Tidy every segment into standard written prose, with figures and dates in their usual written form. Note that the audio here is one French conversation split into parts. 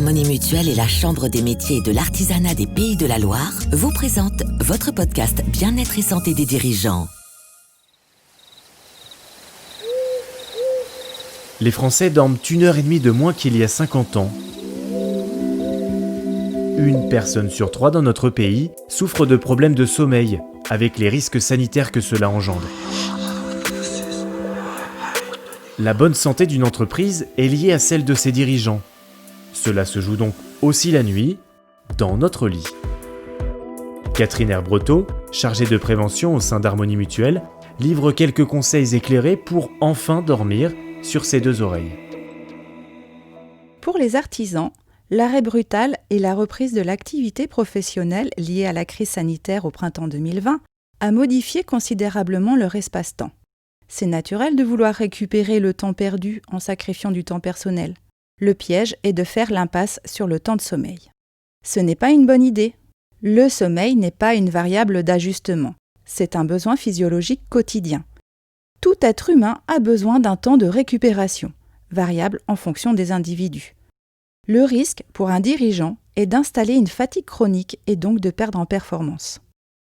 Harmonie Mutuelle et la Chambre des métiers et de l'artisanat des Pays de la Loire vous présentent votre podcast Bien-être et santé des dirigeants. Les Français dorment 1h30 de moins qu'il y a 50 ans. Une personne sur 3 dans notre pays souffre de problèmes de sommeil, avec les risques sanitaires que cela engendre. La bonne santé d'une entreprise est liée à celle de ses dirigeants. Cela se joue donc aussi la nuit, dans notre lit. Catherine Herbreteau, chargée de prévention au sein d'Harmonie Mutuelle, livre quelques conseils éclairés pour enfin dormir sur ses deux oreilles. Pour les artisans, l'arrêt brutal et la reprise de l'activité professionnelle liée à la crise sanitaire au printemps 2020 a modifié considérablement leur espace-temps. C'est naturel de vouloir récupérer le temps perdu en sacrifiant du temps personnel. Le piège est de faire l'impasse sur le temps de sommeil. Ce n'est pas une bonne idée. Le sommeil n'est pas une variable d'ajustement. C'est un besoin physiologique quotidien. Tout être humain a besoin d'un temps de récupération, variable en fonction des individus. Le risque pour un dirigeant est d'installer une fatigue chronique et donc de perdre en performance.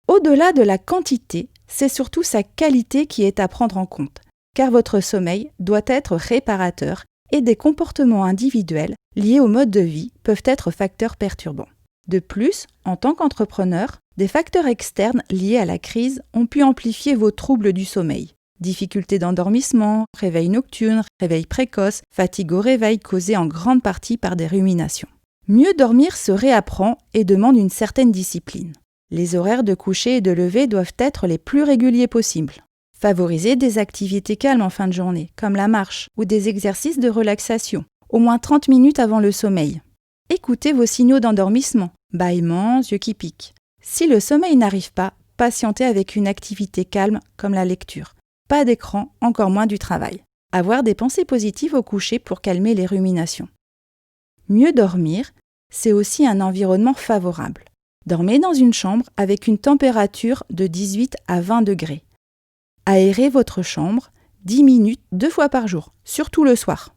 Au-delà de la quantité, c'est surtout sa qualité qui est à prendre en compte, car votre sommeil doit être réparateur et des comportements individuels liés au mode de vie peuvent être facteurs perturbants. De plus, en tant qu'entrepreneur, des facteurs externes liés à la crise ont pu amplifier vos troubles du sommeil. Difficultés d'endormissement, réveil nocturne, réveil précoce, fatigue au réveil causée en grande partie par des ruminations. Mieux dormir se réapprend et demande une certaine discipline. Les horaires de coucher et de lever doivent être les plus réguliers possibles. Favorisez des activités calmes en fin de journée, comme la marche ou des exercices de relaxation, au moins 30 minutes avant le sommeil. Écoutez vos signaux d'endormissement, bâillements, yeux qui piquent. Si le sommeil n'arrive pas, patientez avec une activité calme comme la lecture. Pas d'écran, encore moins du travail. Avoir des pensées positives au coucher pour calmer les ruminations. Mieux dormir, c'est aussi un environnement favorable. Dormez dans une chambre avec une température de 18 à 20 degrés. Aérez votre chambre 10 minutes 2 fois par jour, surtout le soir.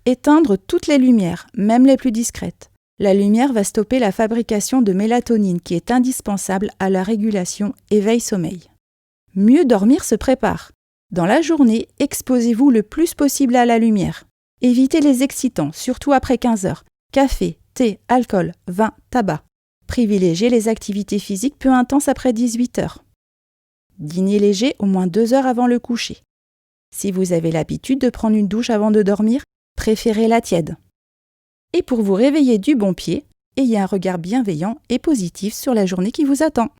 Éteindre toutes les lumières, même les plus discrètes. La lumière va stopper la fabrication de mélatonine qui est indispensable à la régulation éveil-sommeil. Mieux dormir se prépare. Dans la journée, exposez-vous le plus possible à la lumière. Évitez les excitants, surtout après 15 heures. Café, thé, alcool, vin, tabac. Privilégiez les activités physiques peu intenses après 18 heures. Dîner léger au moins 2 heures avant le coucher. Si vous avez l'habitude de prendre une douche avant de dormir, préférez-la tiède. Et pour vous réveiller du bon pied, ayez un regard bienveillant et positif sur la journée qui vous attend.